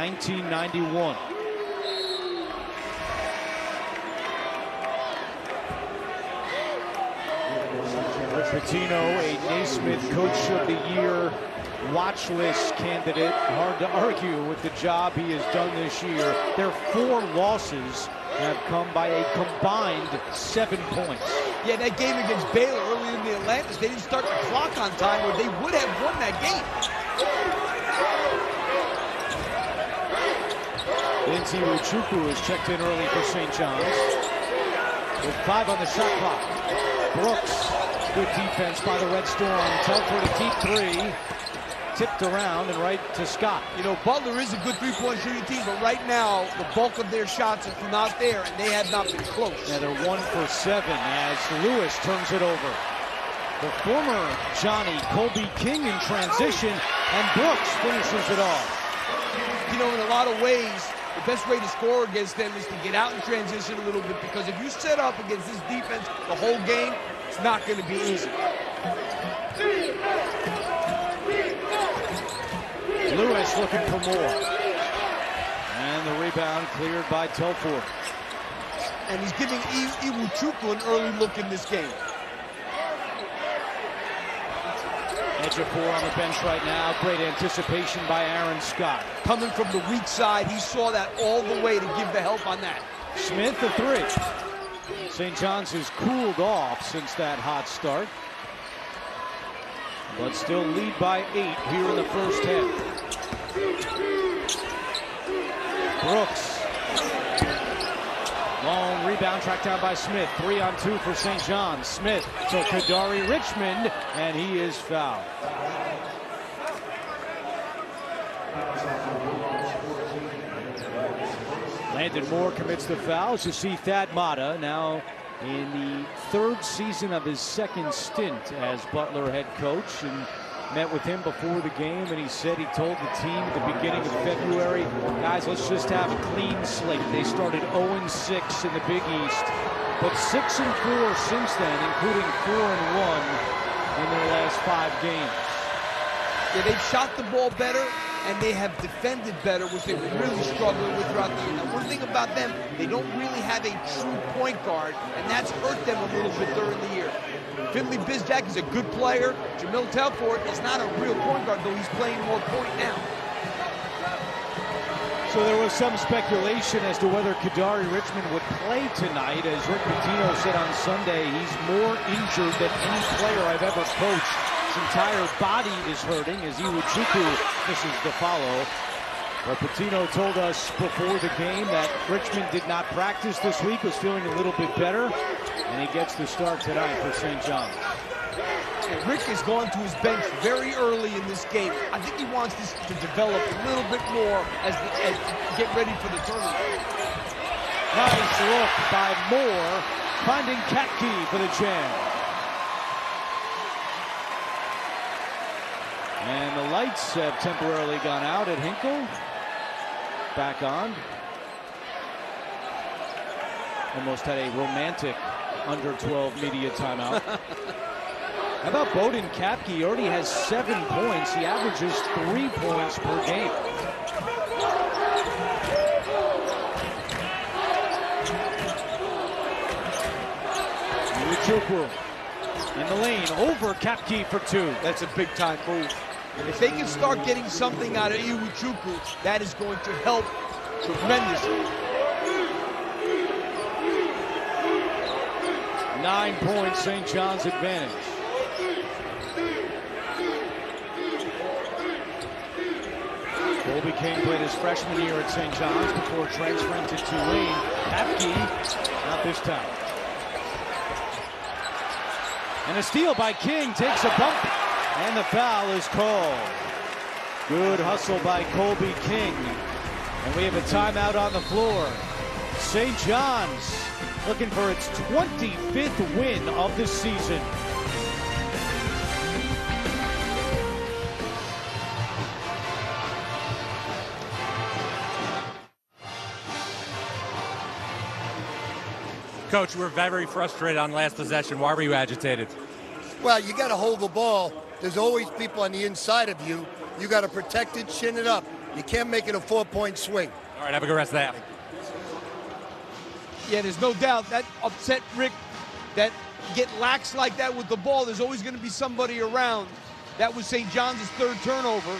1991. Rick Pitino, a Naismith Coach of the Year watch list candidate. Hard to argue with the job he has done this year. Their 4 losses have come by a combined 7 points. Yeah, that game against Baylor early in the Atlantis, they didn't start the clock on time, or they would have won that game. Lindsey Uchukwu is checked in early for St. John's. With 5 on the shot clock. Brooks, good defense by the Red Storm. Telford a deep 3. Tipped around and right to Scott. You know, Butler is a good three-point shooting team, but right now, the bulk of their shots are from out there, and they have not been close. Yeah, they're 1 for 7 as Lewis turns it over. The former Johnny Colby King in transition, and Brooks finishes it off. You know, in a lot of ways, the best way to score against them is to get out in transition a little bit, because if you set up against this defense the whole game, it's not going to be easy. Lewis looking for more. And the rebound cleared by Telford. And he's giving Iwuchukwu an early look in this game. Ejiofor on the bench right now. Great anticipation by Aaron Scott. Coming from the weak side, he saw that all the way to give the help on that. Smith, the 3. St. John's has cooled off since that hot start, but still lead by 8 here in the first half. Brooks. Long rebound tracked down by Smith. 3 on 2 for St. John's. Smith to Kadari Richmond, and he is fouled. Landon Moore commits the foul. You see Thad Matta now in the 3rd season of his 2nd stint as Butler head coach, and met with him before the game, and he said he told the team at the beginning of February, guys, let's just have a clean slate. They started 0-6 in the Big East, but 6-4 since then, including 4-1 in their last 5 games. Yeah, they've shot the ball better, and they have defended better, which they were really struggling with throughout the year. Now, one thing about them, they don't really have a true point guard, and that's hurt them a little bit during the year. Finley Bizjack is a good player. Jamil Telford is not a real point guard, though he's playing more point now. So there was some speculation as to whether Kadari Richmond would play tonight. As Rick Pitino said on Sunday, he's more injured than any player I've ever coached. His entire body is hurting as Iwuchukwu misses the follow. But Pitino told us before the game that Richmond did not practice this week, was feeling a little bit better, and he gets the start tonight for St. John's. Rick has gone to his bench very early in this game. I think he wants this to develop a little bit more as get ready for the tournament. Nice look by Moore, finding Katke for the jam. And the lights have temporarily gone out at Hinkle. Back on. Almost had a romantic under-12 media timeout. How about Bowden Kapke? He already has 7 points. He averages 3 points per game. Uchukwu in the lane over Kapke for 2. That's a big-time move. And if they can start getting something out of Iwuchukwu, that is going to help tremendously. 9 points, St. John's advantage. Colby King played his freshman year at St. John's before transferring to Tulane. Kapke, not this time. And a steal by King, takes a bump, and the foul is called. Good hustle by Colby King. And we have a timeout on the floor. St. John's looking for its 25th win of the season. Coach, we're very frustrated on last possession. Why were you agitated? Well, you got to hold the ball. There's always people on the inside of you. You got to protect it, chin it up. You can't make it a 4-point swing. All right, have a good rest of the half. Yeah, there's no doubt that upset Rick, that get lax like that with the ball, there's always going to be somebody around. That was St. John's third turnover.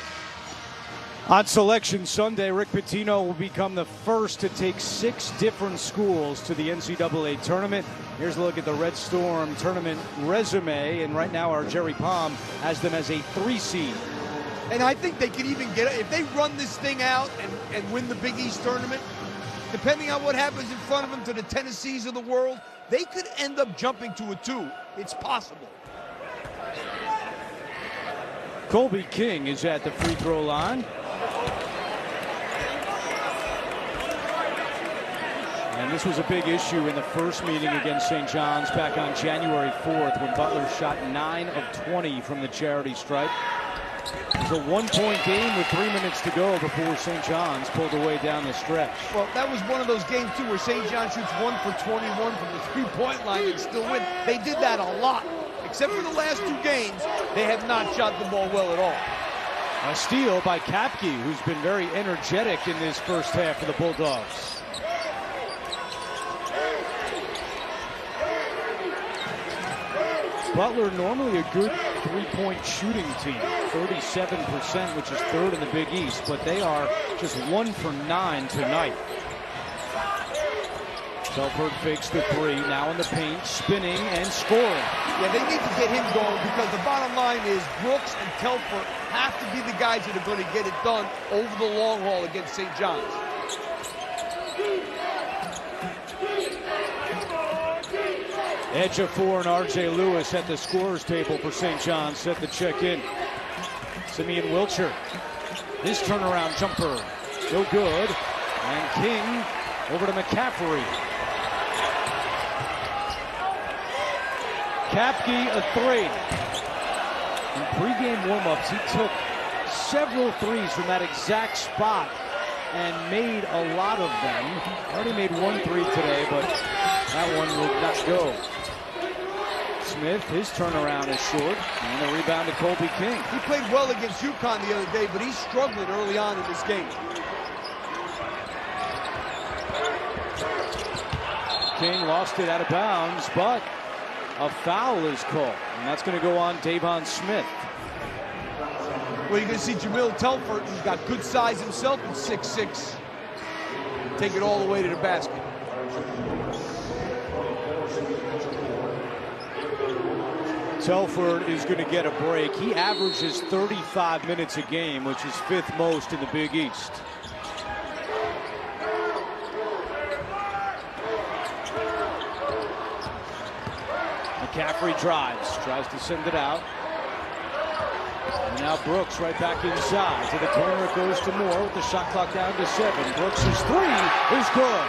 On Selection Sunday, Rick Pitino will become the first to take 6 different schools to the NCAA tournament. Here's a look at the Red Storm tournament resume, and right now our Jerry Palm has them as a 3 seed. And I think they could even get it if they run this thing out and win the Big East tournament. Depending on what happens in front of them to the Tennessees of the world, they could end up jumping to a 2. It's possible. Colby King is at the free throw line. And this was a big issue in the first meeting against St. John's back on January 4th when Butler shot 9 of 20 from the charity stripe. It was a 1-point game with 3 minutes to go before St. John's pulled away down the stretch. Well, that was one of those games, too, where St. John shoots 1 for 21 from the 3-point line and still win. They did that a lot. Except for the last 2 games, they have not shot the ball well at all. A steal by Kapke, who's been very energetic in this first half for the Bulldogs. Butler normally a good 3-point shooting team, 37%, which is 3rd in the Big East, but they are just 1 for 9 tonight. Telford fakes the 3, now in the paint, spinning and scoring. Yeah, they need to get him going because the bottom line is Brooks and Telford have to be the guys that are going to get it done over the long haul against St. John's. Xavier and R.J. Lewis at the scorer's table for St. John's set the check in. Simeon Wilcher, his turnaround jumper, no good. And King over to McCaffrey. Kapke a 3. In pregame warm-ups, he took several threes from that exact spot and made a lot of them. Already made 1 3 today, but that one would not go. Smith, his turnaround is short, and the rebound to Colby King. He played well against UConn the other day, but he's struggling early on in this game. King lost it out of bounds, but a foul is called, and that's going to go on Davon Smith. Well, you're going to see Jamil Telford, who's got good size himself at 6'6", take it all the way to the basket. Telford is going to get a break. He averages 35 minutes a game, which is 5th most in the Big East. McCaffrey drives, tries to send it out. And now Brooks right back inside. To the corner it goes to Moore with the shot clock down to 7. Brooks' 3 is good.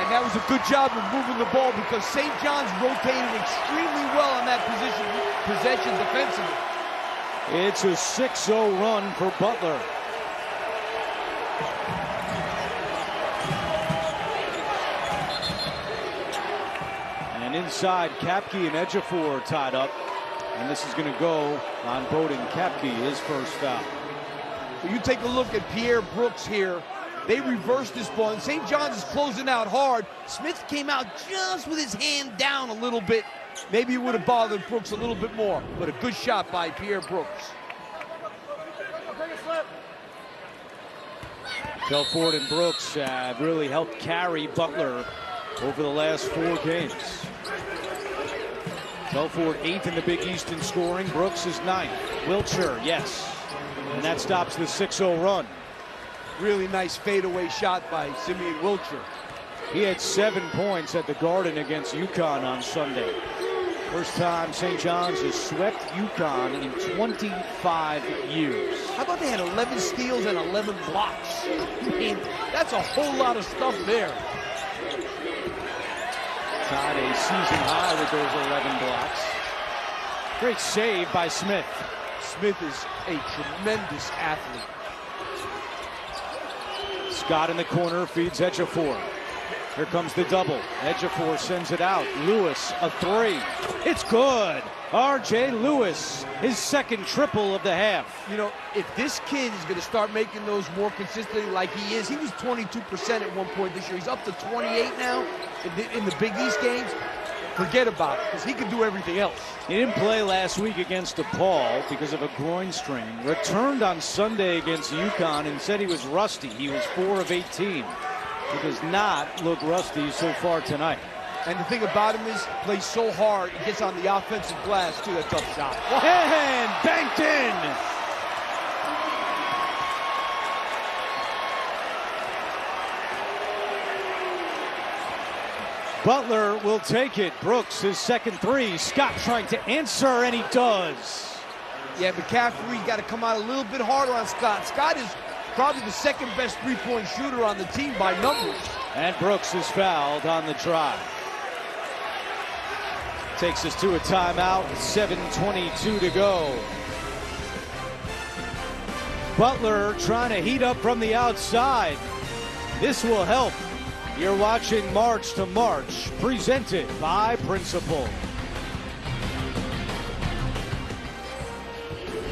And that was a good job of moving the ball because St. John's rotated extremely well on that possession defensively. It's a 6-0 run for Butler. And inside, Kapke and Ejiofor tied up. And this is going to go on Bowden Kapke, his first foul. When you take a look at Pierre Brooks here, they reversed this ball, and St. John's is closing out hard. Smith came out just with his hand down a little bit. Maybe it would have bothered Brooks a little bit more, but a good shot by Pierre Brooks. Telford and Brooks have really helped carry Butler over the last 4 games. Telford 8th in the Big East in scoring. Brooks is 9th. Wilcher, yes. And that stops the 6-0 run. Really nice fadeaway shot by Simeon Wilcher. He had 7 points at the Garden against UConn on Sunday. First time St. John's has swept UConn in 25 years. How about they had 11 steals and 11 blocks? I mean, that's a whole lot of stuff there. Tied a season high with those 11 blocks. Great save by Smith. Smith is a tremendous athlete. Scott in the corner feeds Ejiofor. Here comes the double. Ejiofor sends it out. Lewis, a three. It's good. R.J. Lewis, his second triple of the half. You know, if this kid is going to start making those more consistently like he is, he was 22% at one point this year. He's up to 28 now in the Big East games. Forget about it, because he can do everything else. He didn't play last week against DePaul because of a groin strain. Returned on Sunday against UConn and said he was rusty. He was 4 of 18. He does not look rusty so far tonight. And the thing about him is, he plays so hard, he gets on the offensive glass, too. That tough shot. And banked in. Butler will take it. Brooks, his second three. Scott trying to answer, and he does. Yeah, McCaffrey got to come out a little bit harder on Scott. Scott is probably the second best three-point shooter on the team by numbers. And Brooks is fouled on the drive. Takes us to a timeout, 7:22 to go. Butler trying to heat up from the outside. This will help. You're watching March to March, presented by Principal.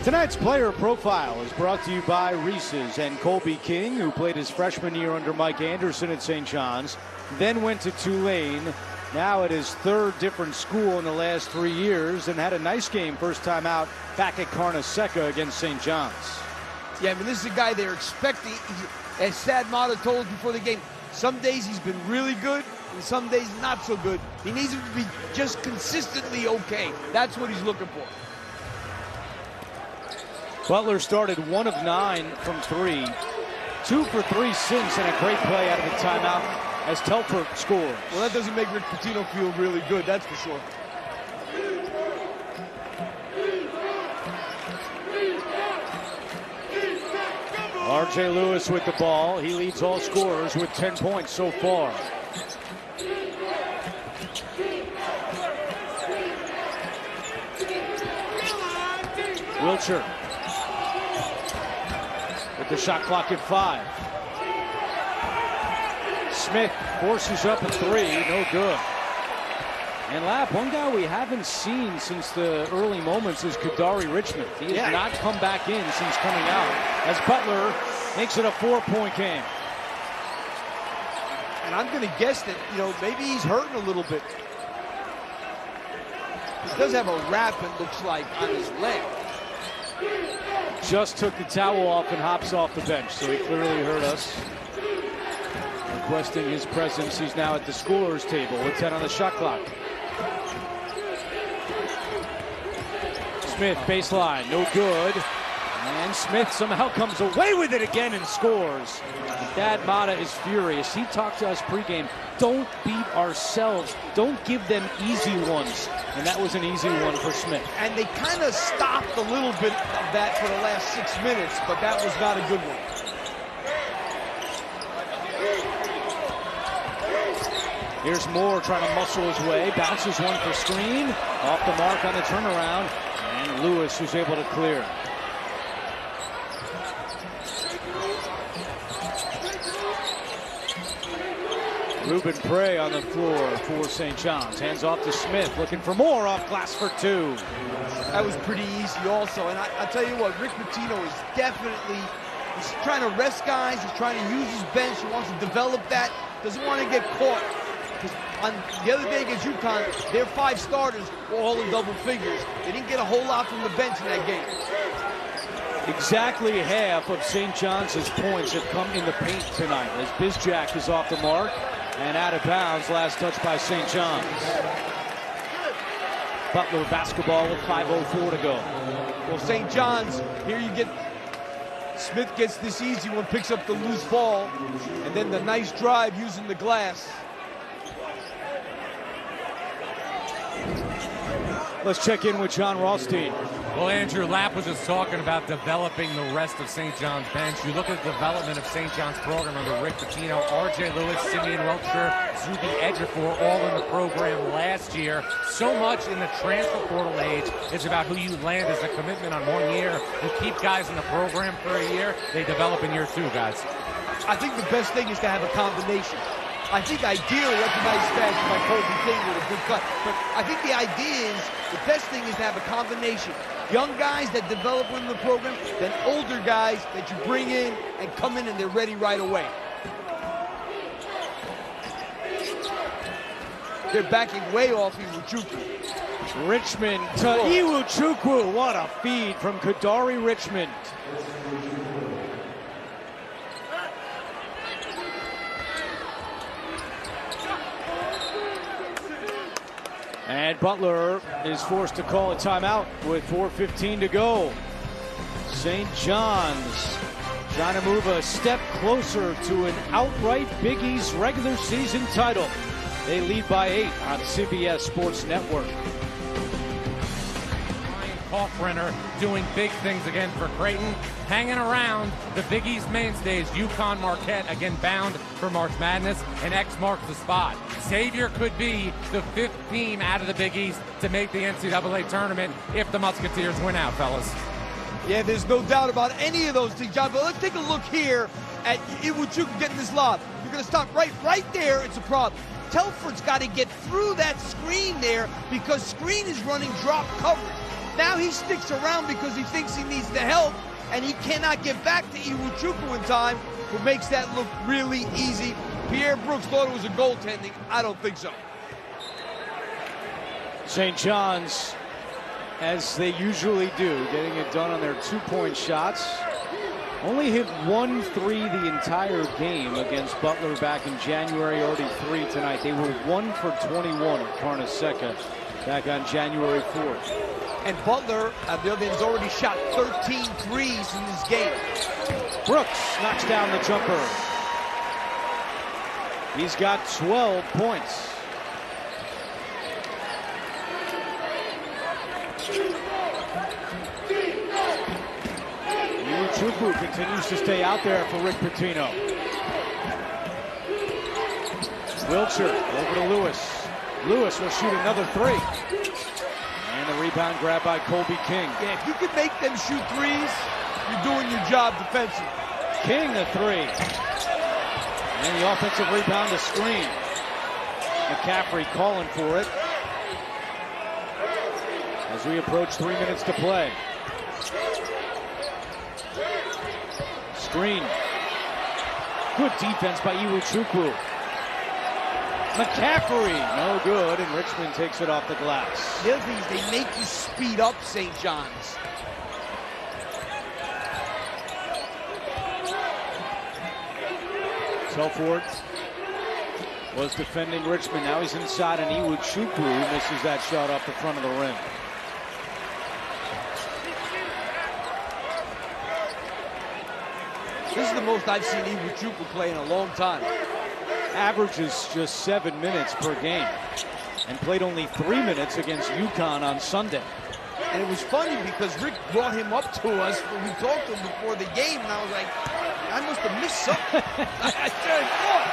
Tonight's player profile is brought to you by Reese's and Colby King, who played his freshman year under Mike Anderson at St. John's, then went to Tulane, now at his third different school in the last 3 years, and had a nice game first time out back at Carneseca against St. John's. Yeah, I mean, this is a guy they're expecting. As Sad Mata told us before the game, some days he's been really good, and some days not so good. He needs him to be just consistently okay. That's what he's looking for. Butler started 1 of 9 from 3. 2 for 3 since, and a great play out of the timeout as Telford scores. Well, that doesn't make Rick Pitino feel really good, that's for sure. R.J. Lewis with the ball. He leads all scorers with 10 points so far. Wilcher with the shot clock at 5. Smith forces up a 3, no good. And Lap, one guy we haven't seen since the early moments is Kadari Richmond. He has not come back in since coming out, as Butler makes it a 4-point game. And I'm going to guess that, maybe he's hurting a little bit. He does have a wrap, it looks like, on his leg. Just took the towel off and hops off the bench, so he clearly heard us. Requesting his presence. He's now at the scorer's table with 10 on the shot clock. Smith, baseline, no good. And Smith somehow comes away with it again and scores. Thad Matta is furious. He talked to us pregame. Don't beat ourselves. Don't give them easy ones. And that was an easy one for Smith. And they kind of stopped a little bit of that for the last 6 minutes, but that was not a good one. Here's Moore trying to muscle his way. Bounces one for screen. Off the mark on the turnaround. And Lewis was able to clear. Ruben Prey on the floor for St. John's. Hands off to Smith, looking for more off glass for 2. That was pretty easy also. And I tell you what, Rick Pitino is definitely, he's trying to rest guys. He's trying to use his bench. He wants to develop that. Doesn't want to get caught. Because on the other day against UConn, their 5 starters were all in double figures. They didn't get a whole lot from the bench in that game. Exactly half of St. John's points have come in the paint tonight, as Bizjack is off the mark and out of bounds. Last touch by St. John's. Butler basketball with 5:04 to go. Well, St. John's, here you get, Smith gets this easy one, picks up the loose ball, and then the nice drive using the glass. Let's check in with John Rothstein. Well, Andrew, Lapp was just talking about developing the rest of St. John's bench. You look at the development of St. John's program under Rick Pitino, R.J. Lewis, Simeon Welcher, Zuby Ejiofor, all in the program last year. So much in the transfer portal age is about who you land as a commitment on 1 year. You keep guys in the program for a year, they develop in year 2, guys. I think the best thing is to have a combination. I think ideally, that's a nice pass by Colby King with a good cut. But I think the idea is, the best thing is to have a combination. Young guys that develop within the program, then older guys that you bring in and come in and they're ready right away. They're backing way off Iwuchukwu. Richmond to Iwuchukwu. What a feed from Kadari Richmond. And Butler is forced to call a timeout with 4:15 to go. St. John's trying to move a step closer to an outright Big East regular season title. They lead by 8 on CBS Sports Network. Kalkbrenner doing big things again for Creighton, hanging around the Big East mainstays. UConn, Marquette again bound for March Madness, and X marks the spot. Xavier could be the 5th team out of the Big East to make the NCAA tournament if the Musketeers win out, fellas. Yeah, there's no doubt about any of those things, John. But let's take a look here at Iwuchukwu getting this lob. You're going to stop right there. It's a problem. Telford's got to get through that screen there because screen is running drop coverage. Now he sticks around because he thinks he needs the help, and he cannot get back to Iwuchukwu in time, who makes that look really easy. Pierre Brooks thought it was a goaltending. I don't think so. St. John's, as they usually do, getting it done on their 2-point shots. Only hit 1 3 the entire game against Butler back in January, already 3 tonight. They were 1 for 21 at Carnesecca back on January 4th. And Butler, on the other end, has already shot 13 threes in this game. Brooks knocks down the jumper. He's got 12 points. Iwuchukwu continues to stay out there for Rick Pitino. Wiltshire over to Lewis. Lewis will shoot another 3. And the rebound grab by Colby King. Yeah, if you can make them shoot threes, you're doing your job defensively. King the 3. And the offensive rebound, the screen. McCaffrey calling for it. As we approach 3 minutes to play. Screen. Good defense by Iwuchukwu. McCaffrey, no good, and Richmond takes it off the glass. The other thing is they make you speed up St. John's. Telford was defending Richmond. Now he's inside, and Iwuchukwu misses that shot off the front of the rim. This is the most I've seen Iwuchukwu play in a long time. Averages just 7 minutes per game and played only 3 minutes against UConn on Sunday. And it was funny because Rick brought him up to us when we talked to him before the game, and I was like, I must have missed something. I said, what?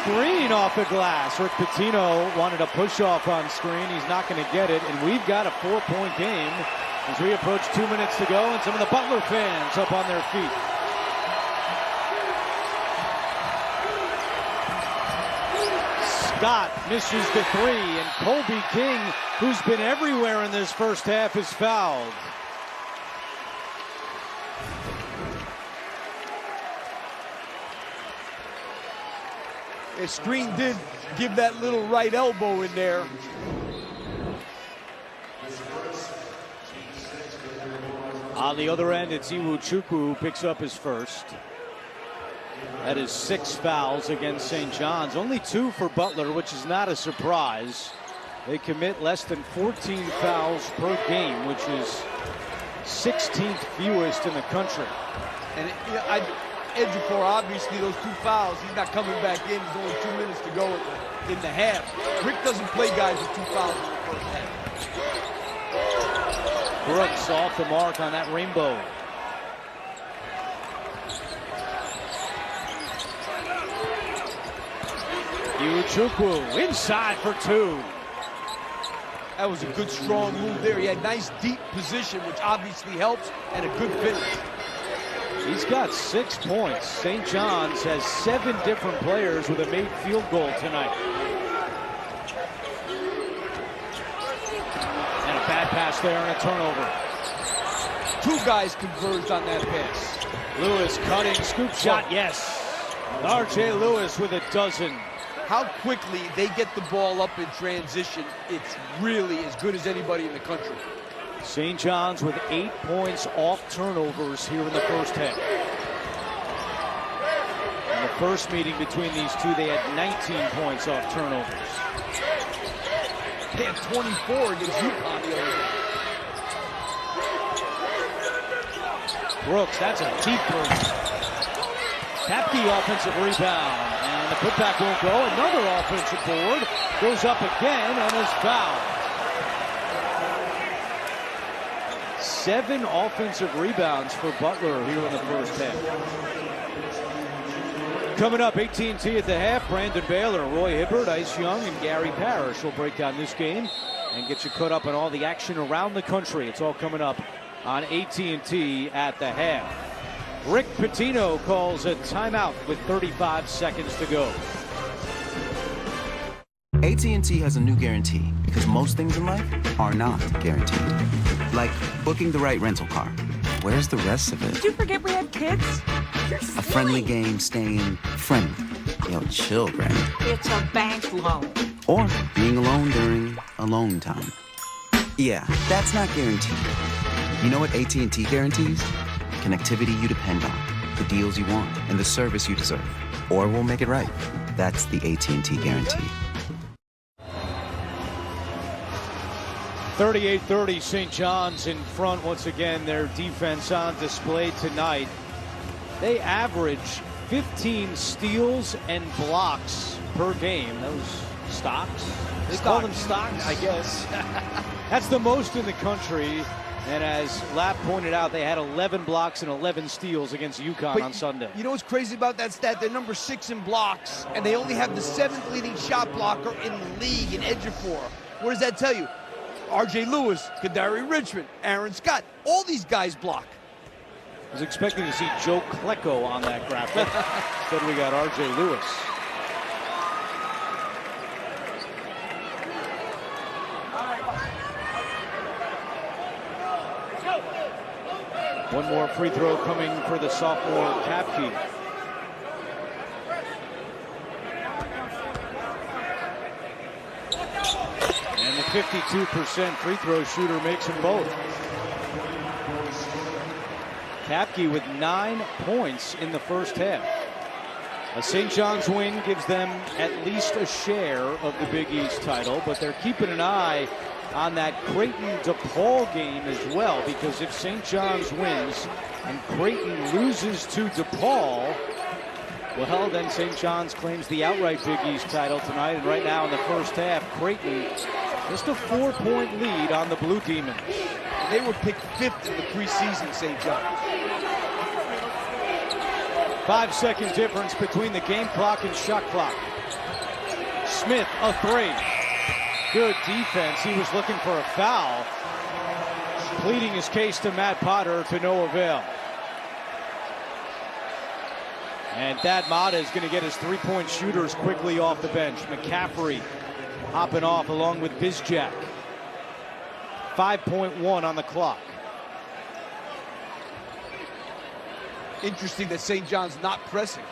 Screen off the glass. Rick Pitino wanted a push-off on screen. He's not going to get it, and we've got a 4-point game as we approach 2 minutes to go, and some of the Butler fans up on their feet. Scott misses the 3, and Colby King, who's been everywhere in this first half, is fouled. The screen did give that little right elbow in there. On the other end, it's Iwuchukwu who picks up his first. That is 6 fouls against St. John's. Only 2 for Butler, which is not a surprise. They commit less than 14 fouls per game, which is 16th fewest in the country. And Ejiofor, obviously, those 2 fouls, he's not coming back in. There's only 2 minutes to go in the half. Rick doesn't play guys with 2 fouls in the first half. Brooks off the mark on that rainbow. Iwuchukwu inside for 2. That was a good, strong move there. He had nice, deep position, which obviously helps, and a good finish. He's got 6 points. St. John's has 7 different players with a made field goal tonight. And a bad pass there and a turnover. 2 guys converged on that pass. Lewis cutting, scoop shot, yes. R.J. Lewis with a dozen. How quickly they get the ball up in transition, it's really as good as anybody in the country. St. John's with 8 points off turnovers here in the first half. In the first meeting between these two, they had 19 points off turnovers. They had 24 against UConn the other day. Brooks, that's a deep three. Kapke offensive rebound, and the putback won't go. Another offensive board goes up again and is fouled. 7 offensive rebounds for Butler here in the first half. Coming up, AT&T at the half. Brandon Baylor, Roy Hibbert, Ice Young, and Gary Parrish will break down this game and get you caught up on all the action around the country. It's all coming up on AT&T at the half. Rick Pitino calls a timeout with 35 seconds to go. AT&T has a new guarantee because most things in life are not guaranteed. Like booking the right rental car. Where's the rest of it? Did you forget we have kids? A friendly game staying friendly. Yo, chill, Granny. It's a bank loan. Or being alone during alone time. Yeah, that's not guaranteed. You know what AT&T guarantees? Connectivity you depend on, the deals you want, and the service you deserve. Or we'll make it right. That's the AT&T guarantee. 38-30, St. John's in front once again. Their defense on display tonight. They average 15 steals and blocks per game. Those stocks? They call them stocks, I guess. That's the most in the country. And as Lapp pointed out, they had 11 blocks and 11 steals against UConn on Sunday. You know what's crazy about that stat? They're number 6 in blocks, and they only have the 7th leading shot blocker in the league in Xavier. What does that tell you? R.J. Lewis, Kadari Richmond, Aaron Scott, all these guys block. I was expecting to see Joe Klecko on that graphic. Instead we got R.J. Lewis. One more free throw coming for the sophomore Kapke. And the 52% free throw shooter makes them both. Kapke with 9 points in the first half. A St. John's win gives them at least a share of the Big East title, but they're keeping an eye on that Creighton-DePaul game as well, because if St. John's wins and Creighton loses to DePaul, well, then St. John's claims the outright Big East title tonight. And right now in the first half, Creighton just a 4-point lead on the Blue Demons. They were picked 5th in the preseason, St. John's. 5-second difference between the game clock and shot clock. Smith, a 3. Good defense. He was looking for a foul. Pleading his case to Matt Potter to no avail. And Thad Matta is going to get his 3-point shooters quickly off the bench. McCaffrey hopping off along with Bizjack. 5.1 on the clock. Interesting that St. John's not pressing.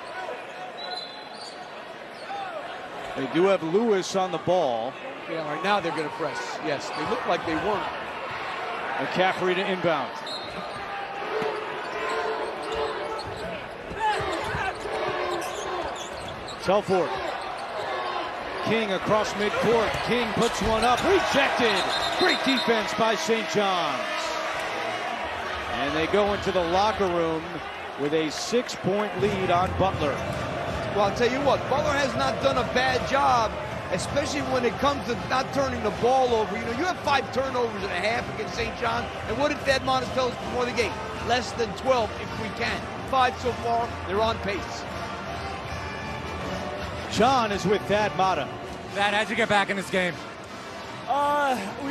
They do have Lewis on the ball. Yeah, right now they're going to press. Yes, they look like they weren't. McCaffrey to inbound. Telford. King across midcourt. King puts one up. Rejected. Great defense by St. John's. And they go into the locker room with a 6-point lead on Butler. Well, I'll tell you what, Butler has not done a bad job, especially when it comes to not turning the ball over. You know, you have 5 turnovers and a half against St. John. And what did Thad Matta tell us before the game? Less than 12 if we can. 5 so far. They're on pace. John is with Thad Matta. Thad, how'd you get back in this game?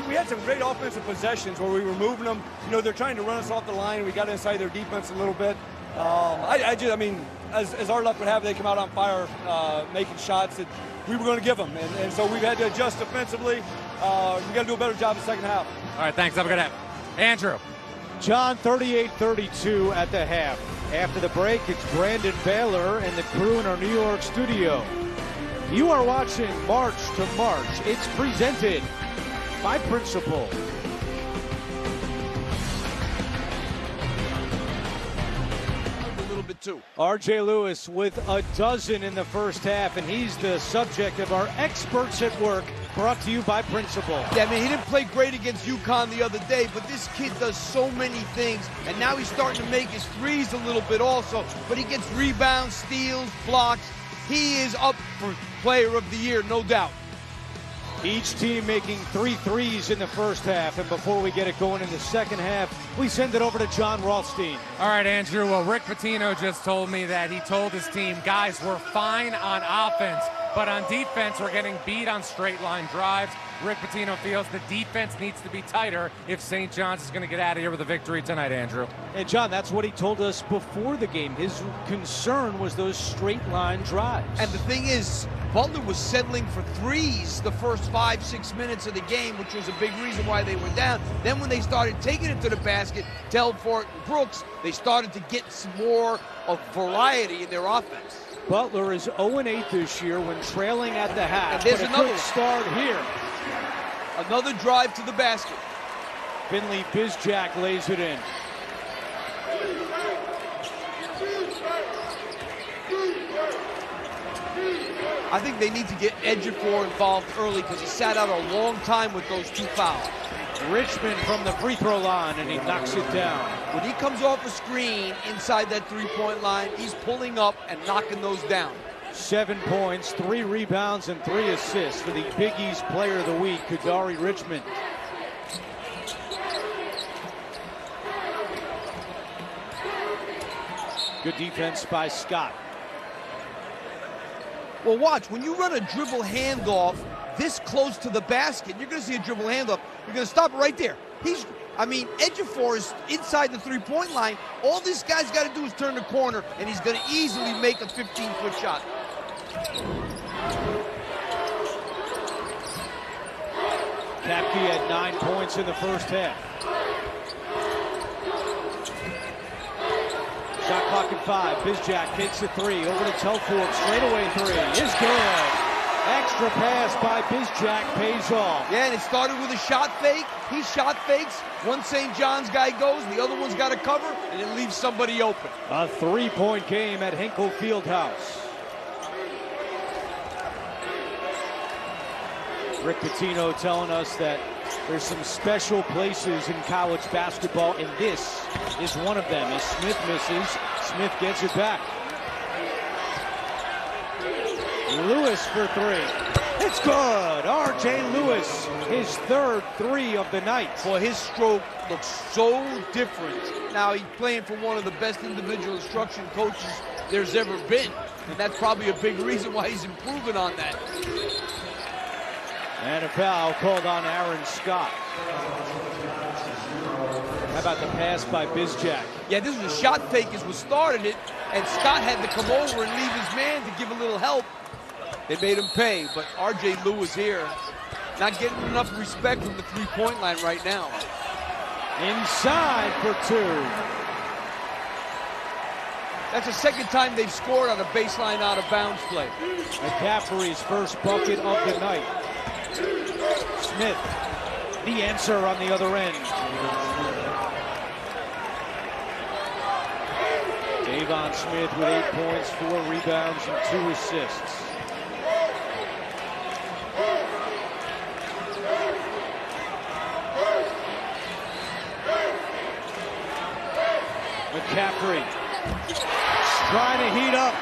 We had some great offensive possessions where we were moving them. You know, they're trying to run us off the line. We got inside their defense a little bit. I mean, as our luck would have, they come out on fire, making shots that we were going to give them, and so we've had to adjust defensively. We got to do a better job in the second half. All right, thanks. Have a good half. Andrew. John, 38-32 at the half. After the break, it's Brandon Baylor and the crew in our New York studio. You are watching March to March. It's presented by Principal. R.J. Lewis with a dozen in the first half, and he's the subject of our Experts at Work, brought to you by Principal. Yeah, I mean, he didn't play great against UConn the other day, but this kid does so many things, and now he's starting to make his threes a little bit also, but he gets rebounds, steals, blocks. He is up for Player of the Year, no doubt. Each team making 3 threes in the first half, and before we get it going in the second half, we send it over to John Rothstein. All right, Andrew. Well, Rick Pitino just told me that he told his team, guys, we're fine on offense, but on defense, we're getting beat on straight line drives. Rick Pitino feels the defense needs to be tighter if St. John's is going to get out of here with a victory tonight, Andrew. And John, that's what he told us before the game. His concern was those straight line drives. And the thing is, Butler was settling for threes the first 5-6 minutes of the game, which was a big reason why they were down. Then when they started taking it to the basket, Telfort and Brooks, they started to get some more of variety in their offense. Butler is 0-8 this year when trailing at the half. And there's but another good start here. Another drive to the basket. Finley Bizjack lays it in. I think they need to get Xavier involved early because he sat out a long time with those 2 fouls. Richmond from the free throw line, and he knocks it down. When he comes off a screen inside that 3-point line, he's pulling up and knocking those down. 7 points, 3 rebounds, and 3 assists for the Big East Player of the Week, Kadari Richmond. Good defense by Scott. Well, watch, when you run a dribble handoff this close to the basket, you're going to see a dribble handoff. You're going to stop right there. Xavier is inside the 3-point line. All this guy's got to do is turn the corner, and he's going to easily make a 15-foot shot. Kapke had 9 points in the first half. Shot clock at 5. Bizjack takes a 3. Over to Telfort. Straightaway 3 is good. Extra pass by Bizjack pays off. Yeah, and it started with a shot fake. He shot fakes. One St. John's guy goes, the other one's got to cover, and it leaves somebody open. A 3-point game at Hinkle Fieldhouse. Rick Pitino telling us that there's some special places in college basketball, and this is one of them. As Smith misses, Smith gets it back. Lewis for 3. It's good. R.J. Lewis, his 3rd 3 of the night. Boy, his stroke looks so different. Now, he's playing for one of the best individual instruction coaches there's ever been, and that's probably a big reason why he's improving on that. And a foul called on Aaron Scott. How about the pass by Bizjack? Yeah, this was a shot fake is what started it, and Scott had to come over and leave his man to give a little help. They made him pay, but R.J. Lewis here not getting enough respect from the 3-point line right now. Inside for 2. That's the second time they've scored on a baseline out-of-bounds play. McCaffrey's first bucket of the night. Smith, the answer on the other end. Davon Smith with 8 points, 4 rebounds, and 2 assists. McCaffrey trying to heat up.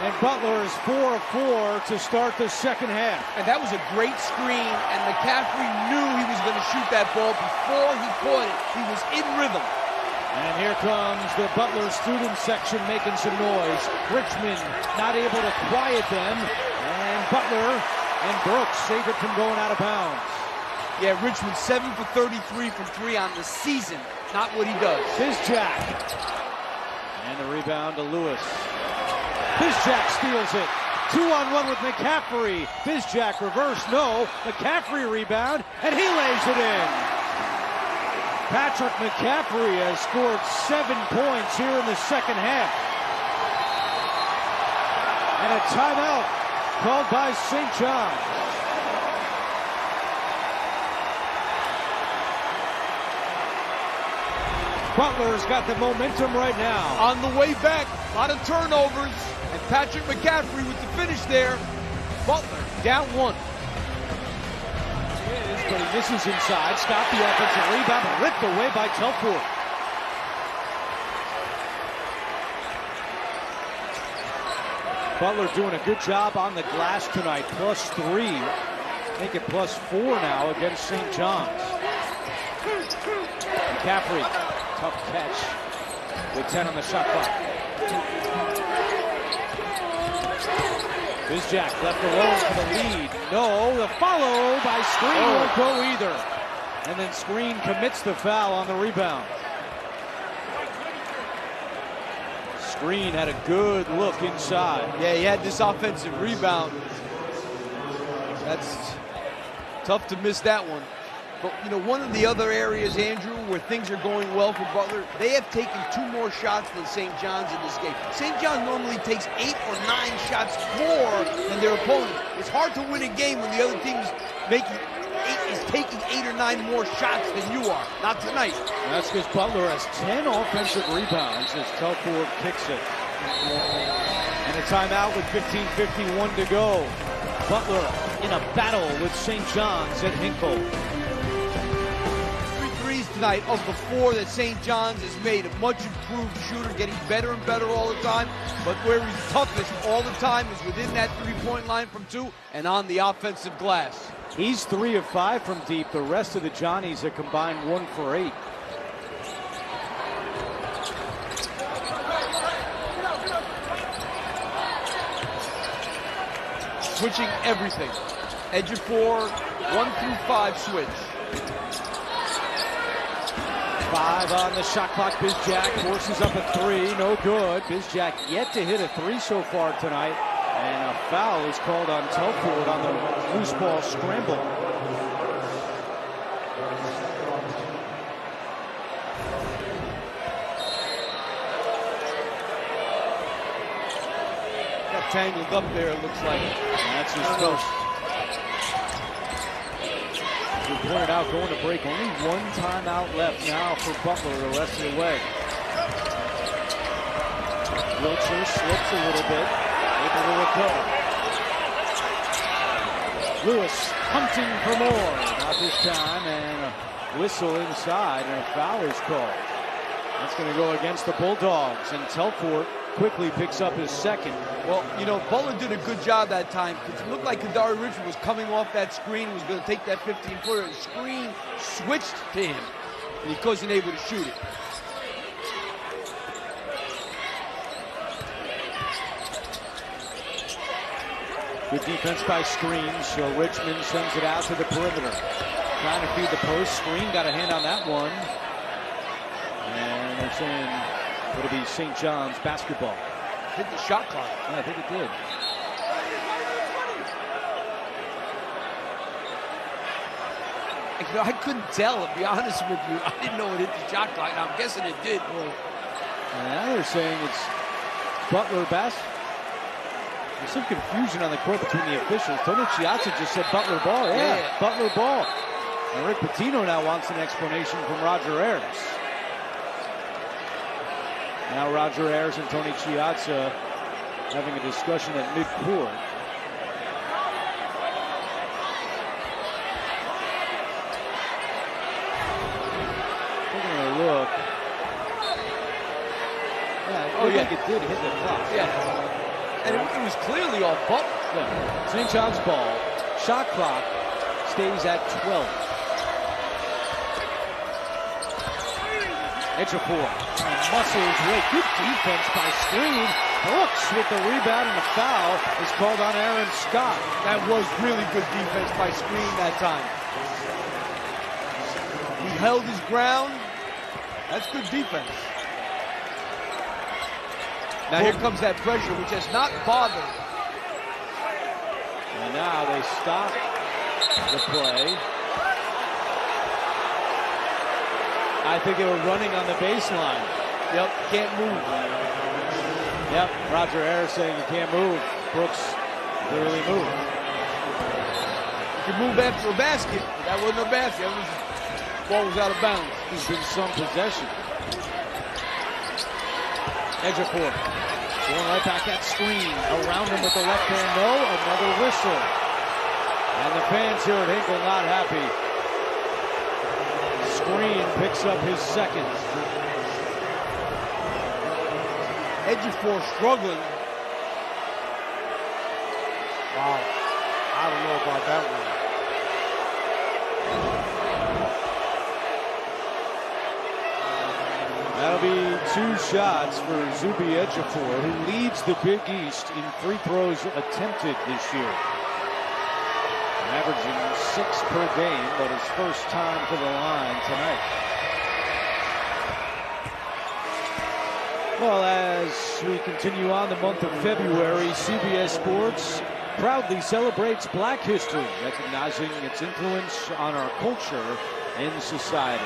And Butler is 4 of 4 to start the second half. And that was a great screen, and McCaffrey knew he was going to shoot that ball before he caught it. He was in rhythm. And here comes the Butler student section making some noise. Richmond not able to quiet them. And Butler and Brooks save it from going out of bounds. Yeah, Richmond 7 for 33 from 3 on the season. Not what he does. Bizjack And the rebound to Lewis. Bizjack steals it. 2-on-1 with McCaffrey. Bizjack reverse, no. McCaffrey rebound, and he lays it in. Patrick McCaffrey has scored 7 points here in the second half. And a timeout called by St. John's. Butler's got the momentum right now. On the way back, a lot of turnovers, and Patrick McCaffrey with the finish there. Butler down 1. But he misses inside. Stop the offensive rebound, ripped away by Telford. Butler doing a good job on the glass tonight. +3. Make it +4 now against St. John's. McCaffrey, tough catch with 10 on the shot clock. Bizjack left alone for the lead. No, the follow by Screen won't go either. And then Screen commits the foul on the rebound. Screen had a good look inside. Yeah, he had this offensive rebound. That's tough to miss that one. But, you know, one of the other areas, Andrew, where things are going well for Butler, they have taken 2 more shots than St. John's in this game. St. John's normally takes 8 or 9 shots more than their opponent. It's hard to win a game when the other team is taking 8 or 9 more shots than you are. Not tonight. That's because Butler has 10 offensive rebounds as Telford kicks it. And a timeout with 15:51 to go. Butler in a battle with St. John's at Hinkle. Tonight of the 4 that St. John's has made. A much improved shooter, getting better and better all the time. But where he's toughest all the time is within that 3-point line from 2 and on the offensive glass. He's 3 of 5 from deep. The rest of the Johnnies are combined 1 for 8. Switching everything. Edge of 4, 1 through 5 switch. 5 on the shot clock. Bizjack forces up a 3. No good. Bizjack yet to hit a 3 so far tonight. And a foul is called on Telford on the loose ball scramble. Got tangled up there, it looks like. And that's his first. We pointed out going to break, only 1 timeout left now for Butler the rest of the way. Wiltshire slips a little bit, able to recover. Lewis hunting for more, not this time, and a whistle inside, and a foul is called. That's going to go against the Bulldogs, and Telford quickly picks up his 2nd. Well, you know, Butler did a good job that time. It looked like Kadari Richard was coming off that screen and was going to take that 15-footer. The screen switched to him, and he wasn't able to shoot it. Good defense by Screen, so Richmond sends it out to the perimeter. Trying to feed the post. Screen got a hand on that one. And they're saying it'll be St. John's basketball. Hit the shot clock. Yeah, I think it did. You know, I couldn't tell, to be honest with you. I didn't know it hit the shot clock. Now, I'm guessing it did. And now they're saying it's Butler basketball. There's some confusion on the court between the officials. Tony Chiazza just said Butler ball. Yeah, Butler ball. And Rick Pitino now wants an explanation from Roger Ayers. Now Roger Ayers and Tony Chiazza having a discussion at midcourt. Taking a look. Yeah, I think it did hit the clock. Yeah. And it was clearly off Butler. Yeah. St. John's ball. Shot clock stays at 12. Edge of 4. And muscles way. Good defense by Screen. Brooks with the rebound, and the foul is called on Aaron Scott. That was really good defense by Screen that time. He held his ground. That's good defense. Now here comes that pressure, which has not bothered. And now they stop the play. I think they were running on the baseline. Yep, can't move. Yep, Roger Harris saying you can't move. Brooks clearly moved. You can move after a basket, but that wasn't a basket. Ball was out of bounds. There's been some possession. Xavier going right back at screen. Around him with the left hand, no. Another whistle. And the fans here at Hinkle not happy. Screen picks up his second. Xavier struggling. Wow. I don't know about that one. That'll be 2 shots for Zubi Ejiofor, who leads the Big East in free throws attempted this year. Averaging 6 per game, but his first time to the line tonight. Well, as we continue on the month of February, CBS Sports proudly celebrates Black history, recognizing its influence on our culture and society.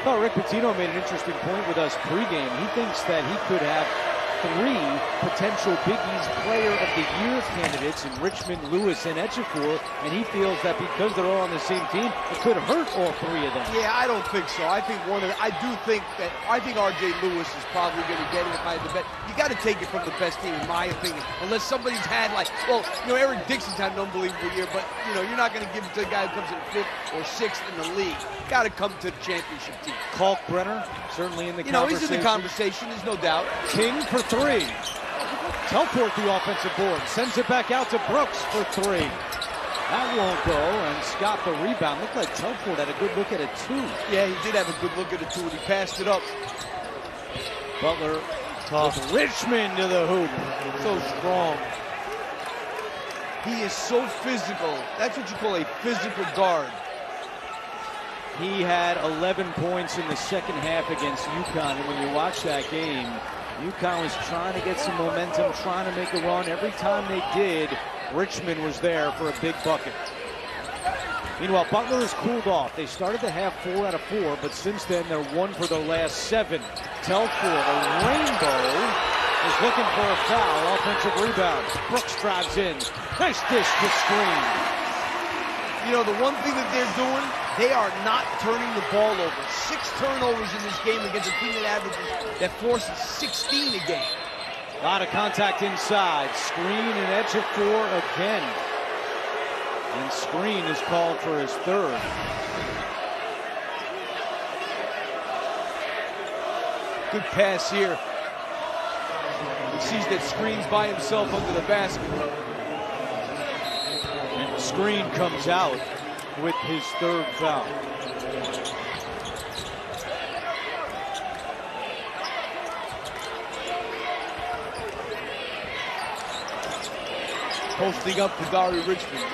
Well, Rick Pitino made an interesting point with us pregame. He thinks that he could have 3 potential Big East Player of the Year candidates in Richmond, Lewis, and Ejiofor, and he feels that because they're all on the same team, it could hurt all 3 of them. Yeah, I don't think so. I think I think R.J. Lewis is probably going to get it if I had to bet. You got to take it from the best team, in my opinion, unless somebody's had Eric Dixon's had an unbelievable year, but you're not going to give it to a guy who comes in 5th or 6th in the league. Got to come to the championship team. Kalkbrenner certainly in the conversation. He's in the conversation. There's no doubt. King for 3. Telfort the offensive board. Sends it back out to Brooks for 3. That won't go, and Scott the rebound. Looked like Telfort had a good look at it, too. Yeah, he did have a good look at it, too, and he passed it up. Butler with Richmond to the hoop. So strong. He is so physical. That's what you call a physical guard. He had 11 points in the second half against UConn, and when you watch that game, UConn was trying to get some momentum, trying to make a run. Every time they did, Richmond was there for a big bucket. Meanwhile, Butler has cooled off. They started the half 4 out of 4, but since then they're 1 for their last 7. Telfort, a rainbow, is looking for a foul. Offensive rebound. Brooks drives in. Nice dish to screen. The one thing that they're doing, they are not turning the ball over. 6 turnovers in this game against a team that forces 16 a game. A lot of contact inside. Screen and Ejiofor again. And Screen is called for his 3rd. Good pass here. He sees that Screen's by himself under the basket. And Screen comes out with his 3rd foul. Posting up to Dari Richmond.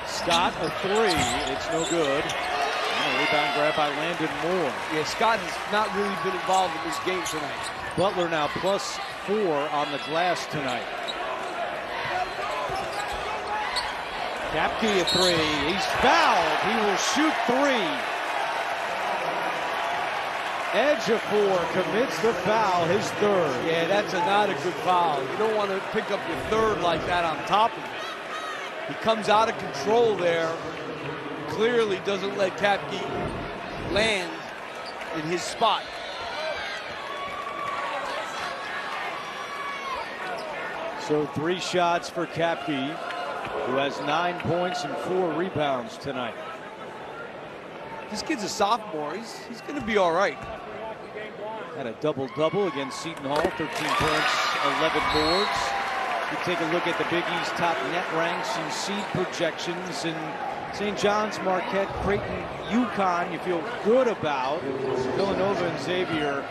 Scott, a 3. It's no good. And a rebound grab by Landon Moore. Yeah, Scott has not really been involved in this game tonight. Butler now +4 on the glass tonight. Kapke a 3. He's fouled. He will shoot 3. Ejiofor commits the foul, his 3rd. Yeah, that's not a good foul. You don't want to pick up your 3rd like that on top of it. He comes out of control there. Clearly doesn't let Kapke land in his spot. So 3 shots for Kapke, who has 9 points and 4 rebounds tonight. This kid's a sophomore. He's going to be all right. Had a double-double against Seton Hall, 13 points, 11 boards. You take a look at the Big East top net ranks and seed projections, and St. John's, Marquette, Creighton, UConn, you feel good about. Villanova and Xavier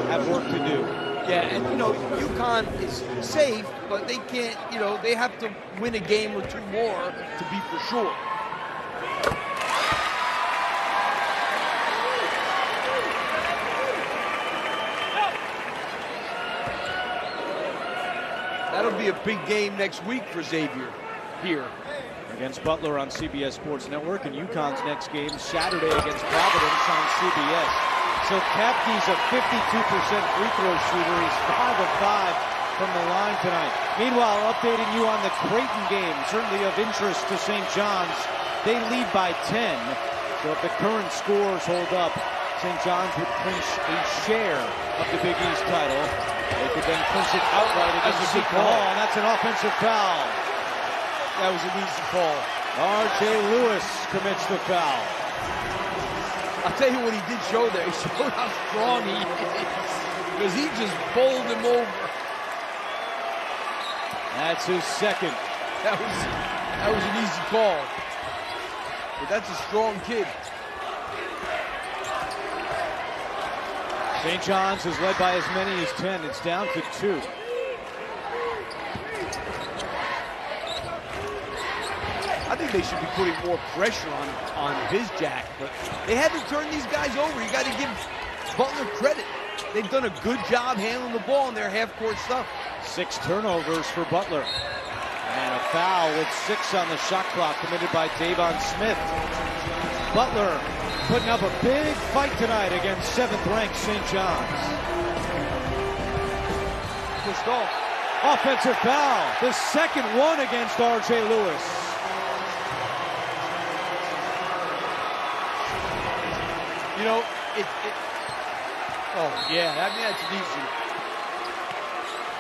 have work to do. Yeah, and UConn is safe, but they can't, they have to win a game or 2 more to be for sure. That'll be a big game next week for Xavier here. Against Butler on CBS Sports Network, and UConn's next game Saturday against Providence on CBS. So Kapke's a 52% free throw shooter. He's 5 of 5 from the line tonight. Meanwhile, updating you on the Creighton game, certainly of interest to St. John's. They lead by 10. So if the current scores hold up, St. John's would clinch a share of the Big East title. They could then clinch it outright against Seton. And that's an offensive foul. That was an easy call. R.J. Lewis commits the foul. I'll tell you what he did show there. He showed how strong he is. Because he just bowled him over. That's his second. That was an easy call. But that's a strong kid. St. John's is led by as many as 10. It's down to 2. I think they should be putting more pressure on Bizjack, but they had to turn these guys over. You got to give Butler credit. They've done a good job handling the ball in their half-court stuff. 6 turnovers for Butler. And a foul with 6 on the shot clock committed by Davon Smith. Butler putting up a big fight tonight against 7th-ranked St. John's. Pushed off. Offensive foul. The second one against R.J. Lewis. You know, oh, yeah, I mean, that's easy.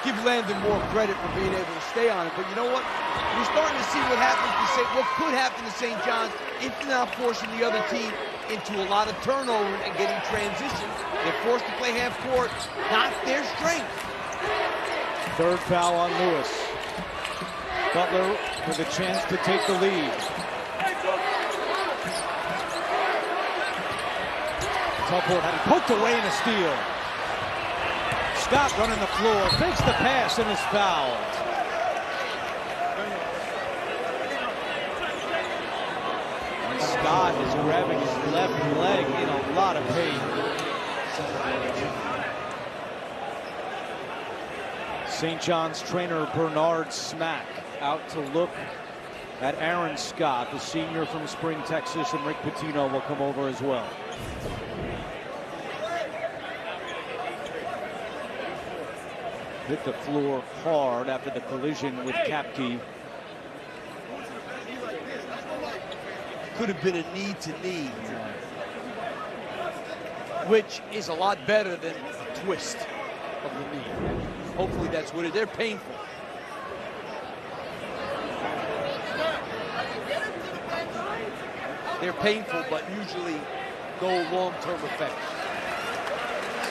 Give Landon more credit for being able to stay on it, but you know what? We're starting to see what could happen to St. John's if they're not forcing the other team into a lot of turnover and getting transition. They're forced to play half court, not their strength. Third foul on Lewis. Butler with a chance to take the lead. Telford had it poked away in a steal. Scott running the floor, fakes the pass and is fouled. And Scott is grabbing his left leg in a lot of pain. St. John's trainer Bernard Smack out to look at Aaron Scott, the senior from Spring, Texas, and Rick Pitino will come over as well. Hit the floor hard after the collision with Kapke. Could have been a knee-to-knee, which is a lot better than a twist of the knee. Hopefully that's what it is. They're painful. They're painful, but usually no long-term effects.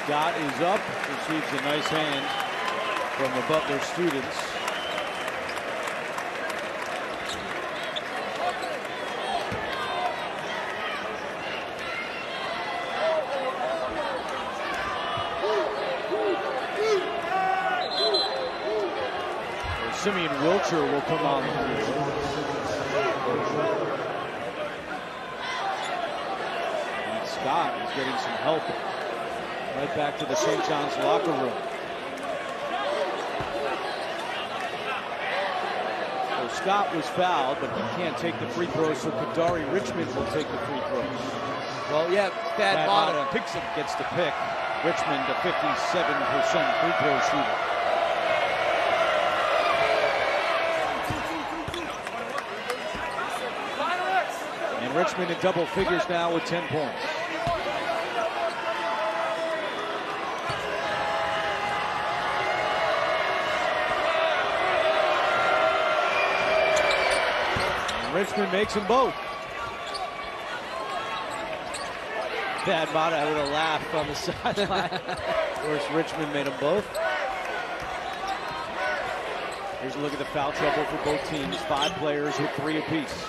Scott is up, receives a nice hand from the Butler students. Simeon Wilcher will come on the field. And Scott is getting some help right back to the St. John's locker room. So Scott was fouled, but he can't take the free throws, so Kadari Richmond will take the free throws. Well, yeah, Thad Matta picks him, gets the pick. Richmond, a 57% free throw shooter. Richmond in double figures now with 10 points. And Richmond makes them both. Thad Matta with a laugh on the sideline. Of course, Richmond made them both. Here's a look at the foul trouble for both teams. 5 players with 3 apiece.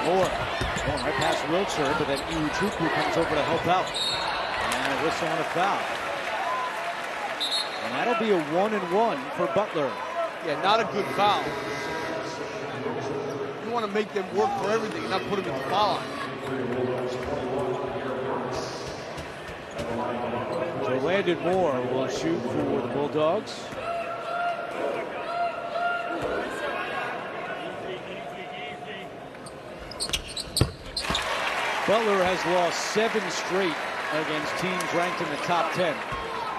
Moore going right past Wilcher, but then Iwuchukwu comes over to help out. And a whistle on a foul. And that'll be a 1-and-1 for Butler. Yeah, not a good foul. You want to make them work for everything, not put them in the foul line. Brandon Moore will shoot for the Bulldogs. Butler has lost 7 straight against teams ranked in the top 10.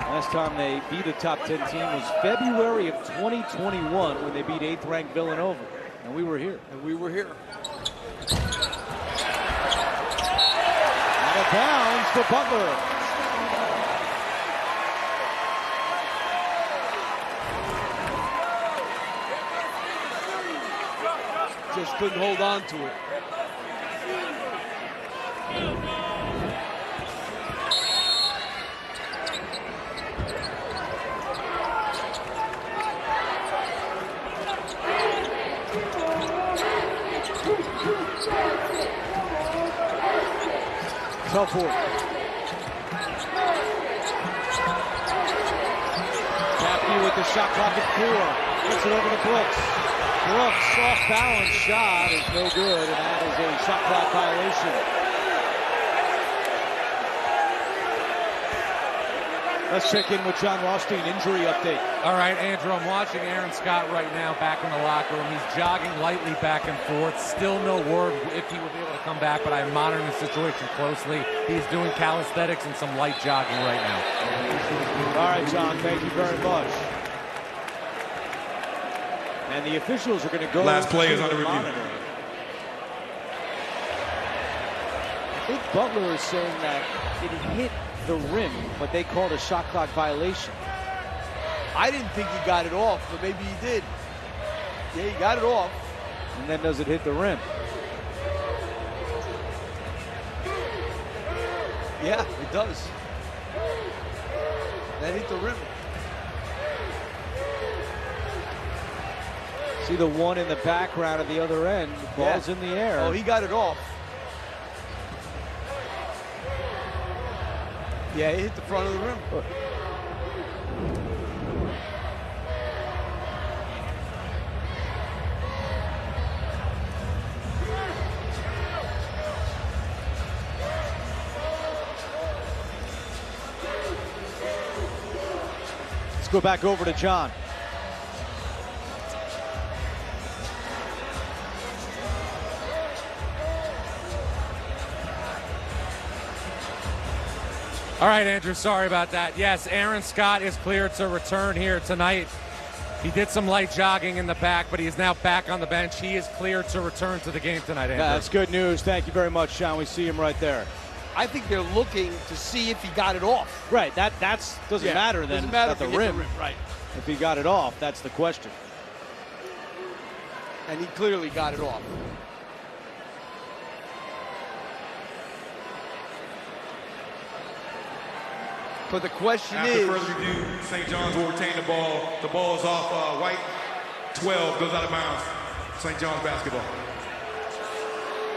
Last time they beat a top 10 team was February of 2021 when they beat 8th ranked Villanova. And we were here. Out of bounds for Butler. Just couldn't hold on to it. Tough work. Capkey with the shot clock at 4. Gets it over to Brooks. Brooks, off balance shot is no good, and that is a shot clock violation. Let's check in with John Rothstein, injury update. All right, Andrew, I'm watching Aaron Scott right now back in the locker room. He's jogging lightly back and forth. Still no word if he will be able to come back, but I'm monitoring the situation closely. He's doing calisthenics and some light jogging right now. All right, John, thank you very much. And the officials are going to go. Last play is under review. I think Butler is saying that it hit the rim, but they called a shot clock violation. I didn't think he got it off, but maybe he did. Yeah, he got it off. And then does it hit the rim? Yeah, it does. That hit the rim. See the one in the background at the other end. The ball's in the air. Oh, he got it off. Yeah, it hit the front of the rim. Let's go back over to John. All right, Andrew, sorry about that. Yes, Aaron Scott is cleared to return here tonight. He did some light jogging in the back, but he is now back on the bench. He is cleared to return to the game tonight, Andrew. That's good news. Thank you very much, John. We see him right there. I think they're looking to see if he got it off. Right, that's doesn't matter then. Doesn't matter at if the rim. Right. If he got it off, that's the question. And he clearly got it off. But the question is... After further review, St. John's will retain the ball. The ball is off White. 12 goes out of bounds. St. John's basketball.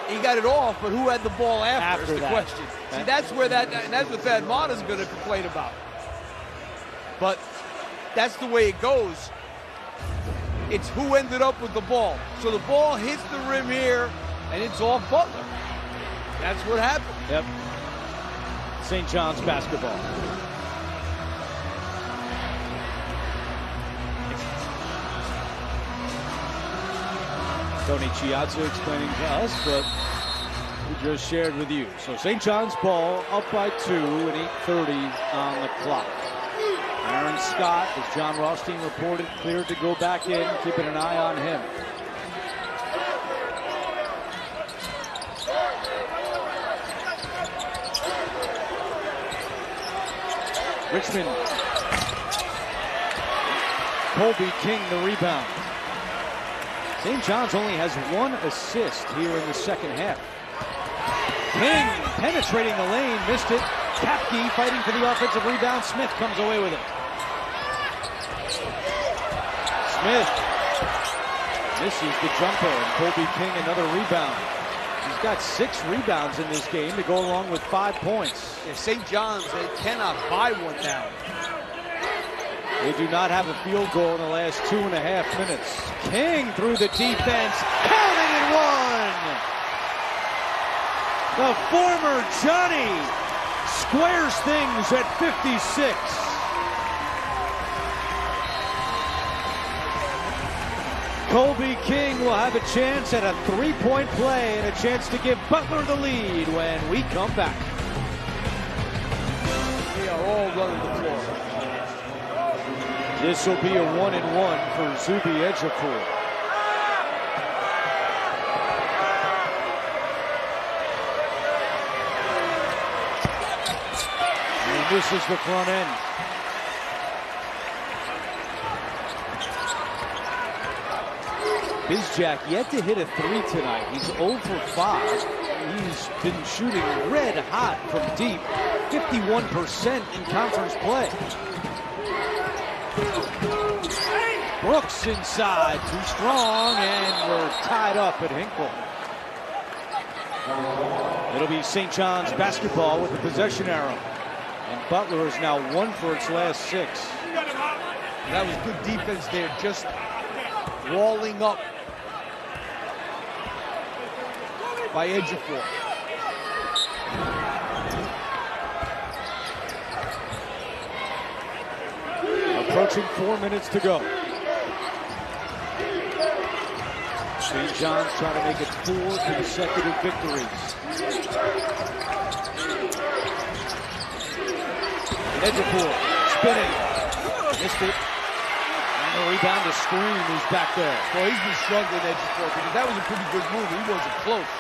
He got it off, but who had the ball after is the that. question. See, that's where that's what Thad Mata's going to complain about. But that's the way it goes. It's who ended up with the ball. So the ball hits the rim here, and it's off Butler. That's what happened. Yep. St. John's basketball. Tony Chiazza explaining to us what we just shared with you. So St. John's ball up by 2 and 8:30 on the clock. Aaron Scott, as John Rothstein reported, cleared to go back in, keeping an eye on him. Richmond. Colby King the rebound. St. John's only has 1 assist here in the second half. King penetrating the lane, missed it. Capkey fighting for the offensive rebound. Smith comes away with it. Smith misses the jumper, and Colby King another rebound. He's got 6 rebounds in this game to go along with 5 points. Yeah, St. John's, they cannot buy one now. They do not have a field goal in the last 2.5 minutes. King through the defense, counting and 1. The former Johnny squares things at 56. Kobe King will have a chance at a three-point play and a chance to give Butler the lead when we come back. They are all running the floor. This will be a 1-and-1 for Zuby Ejiofor. And he misses the front end. Bizjack yet to hit a three tonight. He's 0 for 5. He's been shooting red hot from deep, 51% in conference play. Brooks inside, too strong, and we're tied up at Hinkle. It'll be St. John's basketball with the possession arrow. And Butler is now 1 for its last 6. That was good defense there, just walling up by Ejiofor. Approaching 4 minutes to go. St. John's trying to make it 4 consecutive victories. Ejiofor spinning. Missed it. And the rebound to Scream, who's back there. Well, he's been struggling, Ejiofor, because that was a pretty good move. He wasn't close.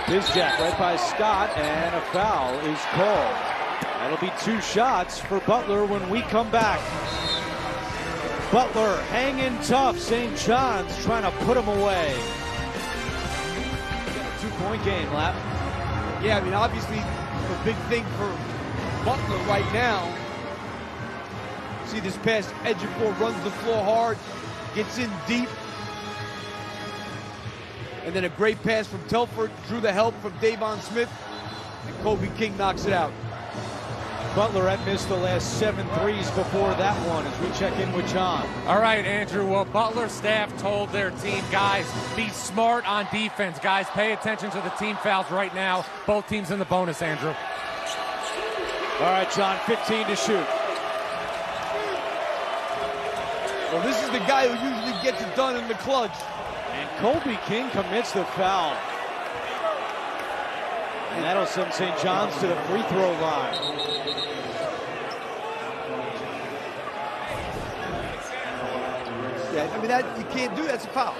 Bizjack right by Scott, and a foul is called. That'll be 2 shots for Butler when we come back. Butler hanging tough. St. John's trying to put him away. Got a 2-point game, Lap. Yeah, I mean, obviously, the big thing for Butler right now. See this pass, Ejiofor runs the floor hard, gets in deep. And then a great pass from Telford, drew the help from Davon Smith, and Kobe King knocks it out. Butler had missed the last 7 threes before that one as we check in with John. All right, Andrew. Well, Butler staff told their team, guys, be smart on defense. Guys, pay attention to the team fouls right now. Both teams in the bonus, Andrew. All right, John, 15 to shoot. Well, this is the guy who usually gets it done in the clutch. And Kobe King commits the foul. And that'll send St. John's to the free throw line. Yeah, I mean, that you can't do. That's a foul.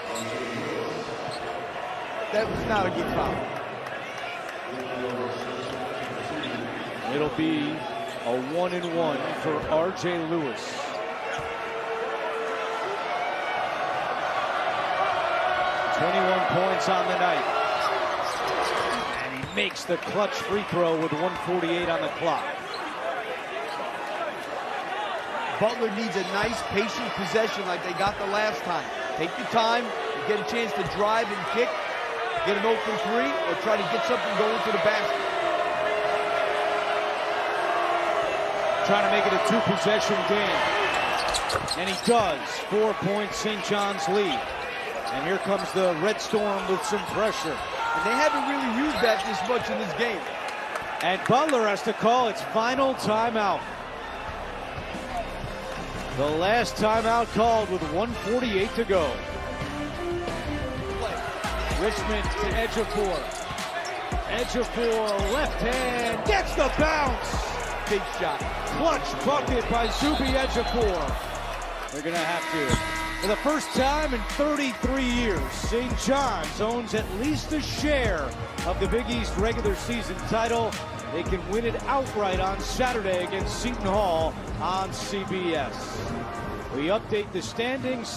That was not a good foul. It'll be a 1-and-1 for R.J. Lewis. Points on the night. And he makes the clutch free throw with 1:48 on the clock. Butler needs a nice, patient possession like they got the last time. Take your time, you get a chance to drive and kick, get an open 3, or try to get something going to the basket. Trying to make it a 2-possession game. And he does. 4 points, St. John's lead. And here comes the Red Storm with some pressure. And they haven't really used that this much in this game. And Butler has to call its final timeout. The last timeout called with 1:48 to go. Richmond to Ejiofor. Ejiofor, left hand, gets the bounce. Big shot. Clutch bucket by Zuby Ejiofor. They're going to have to. For the first time in 33 years, St. John's owns at least a share of the Big East regular season title. They can win it outright on Saturday against Seton Hall on CBS. We update the standings.